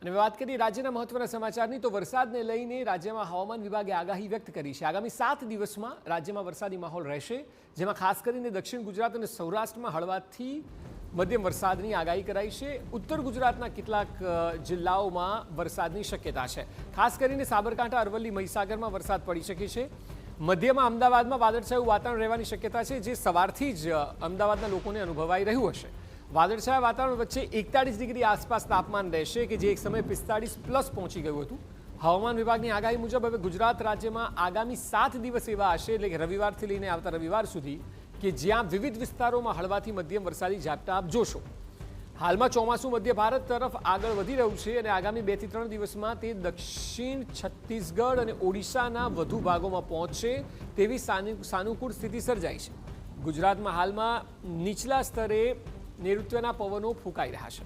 અને વાત કરીએ રાજ્યના મહત્વના સમાચારની તો વરસાદને લઈને રાજ્યમાં હવામાન વિભાગે આગાહી વ્યક્ત કરી છે। આગામી 7 દિવસમાં રાજ્યમાં વરસાદી માહોલ રહેશે, જેમાં ખાસ કરીને દક્ષિણ ગુજરાત અને સૌરાષ્ટ્રમાં હળવાથી મધ્યમ વરસાદની આગાહી કરાઈ છે। ઉત્તર ગુજરાતના કેટલાક જિલ્લાઓમાં વરસાદની શક્યતા છે। ખાસ કરીને સાબરકાંઠા, અરવલ્લી, મહીસાગરમાં વરસાદ પડી શકે છે। મધ્યમાં અમદાવાદમાં વાદળછાયું વાતાવરણ રહેવાની શક્યતા છે, જે સવારથી જ અમદાવાદના લોકોને અનુભવાઈ રહ્યું હશે। વાદળછાયા વાતાવરણ વચ્ચે 41 ડિગ્રી આસપાસ તાપમાન રહેશે કે જે એક સમયે 45+ પહોંચી ગયું હતું। હવામાન વિભાગની આગાહી મુજબ હવે ગુજરાત રાજ્યમાં આગામી 7 દિવસ એવા હશે, એટલે કે રવિવારથી લઈને આવતા રવિવાર સુધી, કે જ્યાં વિવિધ વિસ્તારોમાં હળવાથી મધ્યમ વરસાદી ઝાપટા આપ જોશો। હાલમાં ચોમાસું મધ્ય ભારત તરફ આગળ વધી રહ્યું છે અને આગામી 2 થી 3 દિવસમાં તે દક્ષિણ છત્તીસગઢ અને ઓડિશાના વધુ ભાગોમાં પહોંચશે તેવી સાનુકૂળ સ્થિતિ સર્જાઈ છે। ગુજરાતમાં હાલમાં નીચલા સ્તરે નૈઋત્યના પવનો ફૂંકાઈ રહ્યા છે।